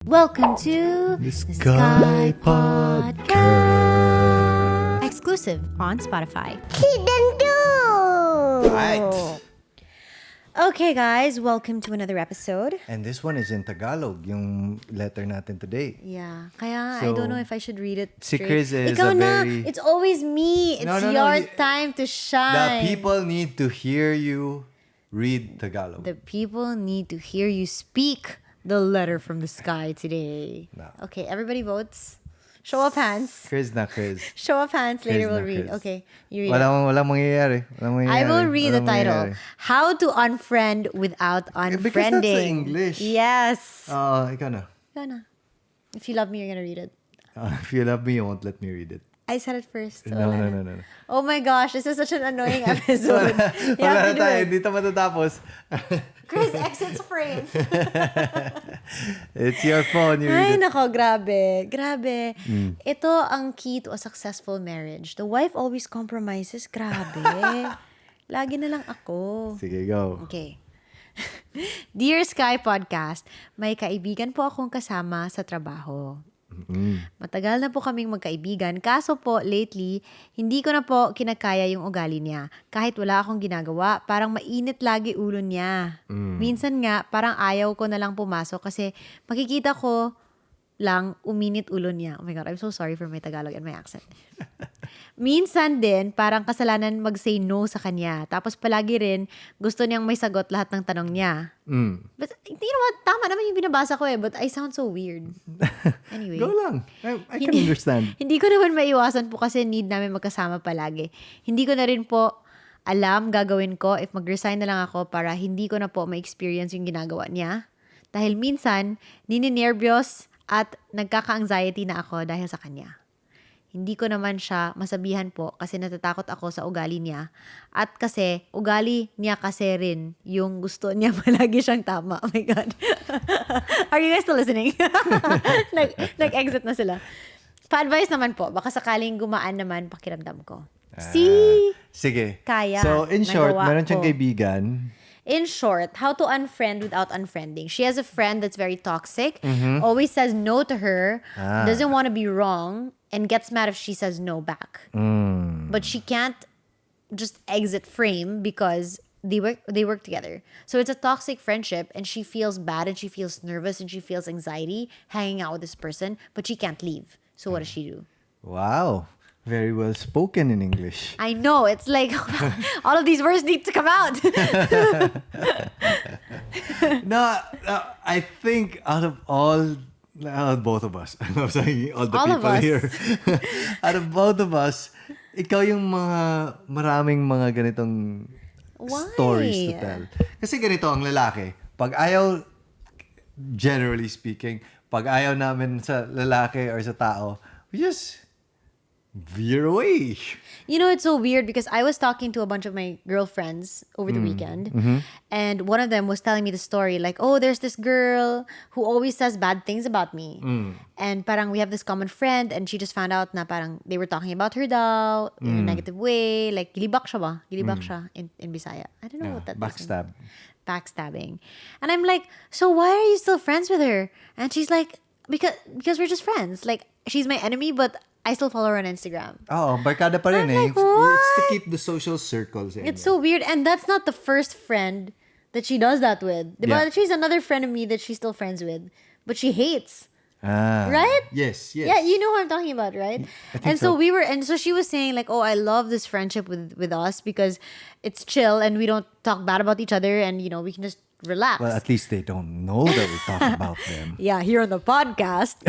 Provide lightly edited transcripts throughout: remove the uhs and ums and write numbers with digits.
Welcome to the Skypodcast. Exclusive on Spotify. Right. Okay, guys, welcome to another episode. And this one is in Tagalog, yung letter natin today. Yeah, kaya I So, don't know if I should read it si straight. Chris is Ikaw a na, very- it's always me. It's No, your you- time to The shine. people need to hear you read Tagalog. The people need to hear you speak the letter from the sky today. No. Okay, everybody votes. Show of hands. Chris na Chris. Show of hands. Later Chris we'll na, read. Chris. Okay, you read it. Walang mangyayari. I will read the title. How to unfriend without unfriending. Because that's the English. Yes. Ikaw na. Ikaw na. If you love me, you're gonna read it. If you love me, you won't let me read it. I said it first. So No. Oh my gosh, this is such an annoying episode. You Wala have to na do tayo. it. Dito matatapos. Chris exits frame. It's your phone. You Ay, read it. nako, grabe. Grabe. Ito ang key to a successful marriage. The wife always compromises. Grabe. Lagi na lang ako. Sige, go. Okay. Dear Sky Podcast, may kaibigan po akong kasama sa trabaho. Matagal na po kaming magkaibigan, kaso po lately, hindi ko na po kinakaya yung ugali niya. Kahit wala akong ginagawa, parang mainit lagi ulo niya. Minsan nga, parang ayaw ko na lang pumasok kasi makikita ko lang uminit ulo niya. Oh my God, I'm so sorry for my Tagalog and my accent. Minsan din, parang kasalanan mag-say no sa kanya. Tapos palagi rin, gusto niyang may sagot lahat ng tanong niya. But, you know what? Tama naman yung binabasa ko but I sound so weird. Anyway. Go lang. I can understand. Hindi ko naman maiwasan po kasi need namin magkasama palagi. Hindi ko na rin po alam gagawin ko if mag-resign na lang ako para hindi ko na po ma-experience yung ginagawa niya. Dahil minsan, nininervyos at nagkaka-anxiety na ako dahil sa kanya. Hindi ko naman siya masabihan po kasi natatakot ako sa ugali niya. At kasi, ugali niya kasi rin yung gusto niya palagi siyang tama. Oh my God. Are you guys still listening? Nag-exit na sila. Pa-advice naman po, baka sakaling gumaan naman pakiramdam ko. Sige. Kaya. So, in short, nagawa meron siyang ko. kaibigan. In short, how to unfriend without unfriending. She has a friend that's very toxic, always says no to her, doesn't want to be wrong, and gets mad if she says no back. But she can't just exit frame because they work together. So it's a toxic friendship, and she feels bad, and she feels nervous, and she feels anxiety hanging out with this person, but she can't leave. So what does she do? Wow. Very well spoken in English. I know, it's like all of these words need to come out. No, I think out of both of us, I'm saying all the All of people us. here, out of both of us, ikaw yung maraming mga ganitong Why? stories to tell. Kasi ganito ang lalaki, pag ayaw, generally speaking, pag ayaw namin sa lalaki or sa tao, we just veer away. You know, it's so weird because I was talking to a bunch of my girlfriends over the weekend, and one of them was telling me the story like, oh, there's this girl who always says bad things about me. And parang we have this common friend, and she just found out na parang they were talking about her daw in a negative way. Like, gilibak siya ba? Gilibak siya in Bisaya. I don't know what that is. Backstab. Backstabbing. And I'm like, so why are you still friends with her? And she's like, because we're just friends. Like, she's my enemy, but I still follow her on Instagram. Oo, barkada pa rin I'm eh. like, It's to keep the social circles. It's so weird. And that's not the first friend that she does that with. Yeah. But she's another friend of me that she's still friends with. But she hates. Ah, Right? Yes. Yeah, you know what I'm talking about, right? I think And so so. she was saying like, oh, I love this friendship with us because it's chill and we don't talk bad about each other and, you know, we can just relax. Well, at least they don't know that we talk about them. Yeah, here on the podcast.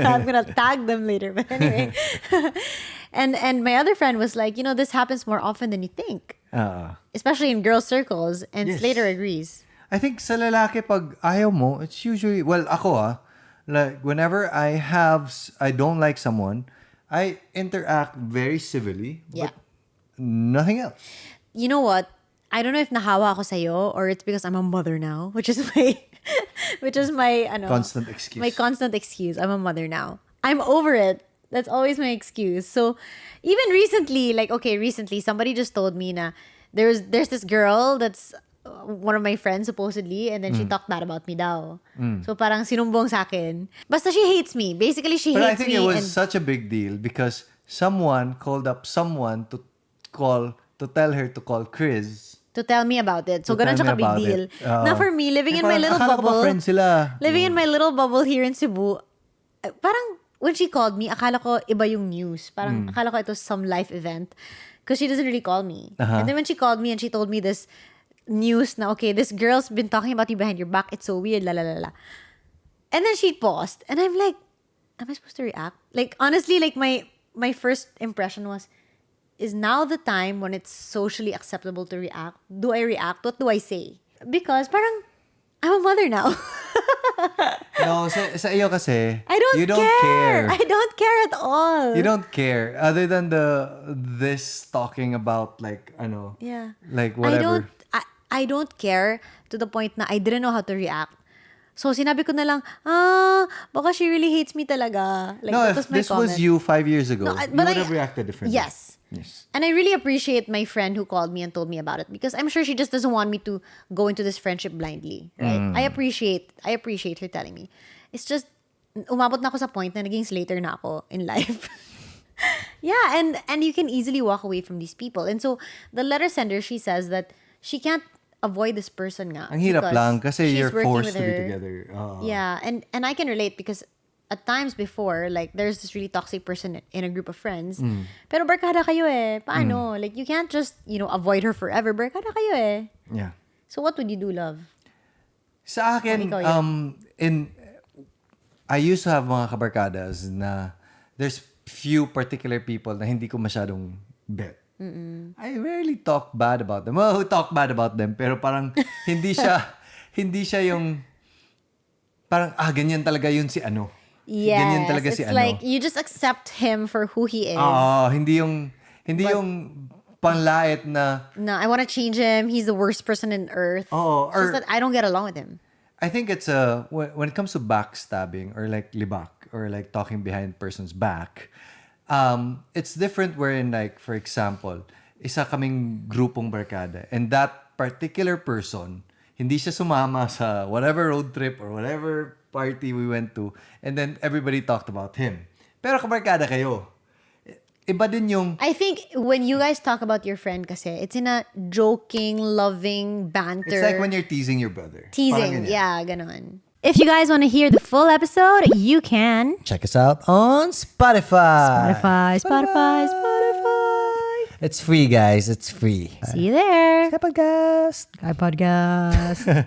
I'm gonna tag them later. But anyway. and my other friend was like, you know, this happens more often than you think. Especially in girl circles. And Yes. Slater agrees. I think sa lalaki, pag ayaw mo, it's usually, well, ako like, whenever I don't like someone, I interact very civilly, Yeah. but nothing else. You know what? I don't know if nahawa ako sa'yo or it's because I'm a mother now, which is my Constant excuse. My constant excuse. I'm a mother now. I'm over it. That's always my excuse. So even recently, somebody just told me na there's this girl that's one of my friends supposedly, and then she talked bad about me daw. So parang sinumbong sa akin. Basta she hates me. Basically, she But I hates think me. it was and such a big deal because someone called up someone to tell her to call Chris. to tell me about it. So, To ganun tell siya me ka-big about deal. it. Oo. Now, for me, living in my Parang, little akala ko ba bubble, friends sila? living in my little bubble here in Cebu, parang when she called me, akala ko iba yung news. Parang akala ko ito some life event. Because she doesn't really call me. And then when she called me and she told me this news na, okay, this girl's been talking about you behind your back. It's so weird, la la la la. And then she paused. And I'm like, am I supposed to react? Like, honestly, like my first impression was, is now the time when it's socially acceptable to react? Do I react? What do I say? Because parang, I'm a mother now. No, sa iyo kasi, I don't you don't care. care. I don't care at all. You don't care. Other than this talking about like, Yeah. like whatever. I don't care to the point na I didn't know how to react. So, sinabi ko na lang, baka she really hates me talaga. Like, No, that if was my this comment. was you 5 years ago, No, you but would have reacted differently. Yes. And I really appreciate my friend who called me and told me about it because I'm sure she just doesn't want me to go into this friendship blindly, right? I appreciate her telling me. It's just, umabot na ako sa point na naging slater na ako in life. Yeah, and you can easily walk away from these people. And so, the letter sender, she says that she can't avoid this person nga. Ang hirap because lang kasi she's you're working forced with to be her. together. Oo. Yeah, and I can relate because at times before, like, there's this really toxic person in a group of friends. Pero barkada kayo eh. Paano? Like, you can't just, avoid her forever. Barkada kayo eh. Yeah. So, what would you do, love? Sa akin, ikaw yan. I used to have mga kabarkadas na there's few particular people na hindi ko masyadong bet. I rarely talk bad about them. Well, who talk bad about them, pero parang hindi siya yung parang ganyan talaga yun si ano. Yes, Ganyan talaga it's si ano. like you just accept him for who he is. Hindi yung panlait na No, I want to change him. He's the worst person on earth. Oo, It's just that I don't get along with him. I think it's when it comes to backstabbing or like libak or like talking behind person's back, it's different wherein like, for example, isa kaming grupong barkada and that particular person, hindi siya sumama sa whatever road trip or whatever party we went to and then everybody talked about him. Pero kabarkada kayo. Iba din yung... I think when you guys talk about your friend kasi, it's in a joking, loving banter. It's like when you're teasing your brother. Parang Teasing. ganyan. Yeah, ganon. If you guys want to hear the full episode, you can. Check us out on Spotify. Spotify. It's free, guys. It's free. See you there. Skypodcast. Skypodcast.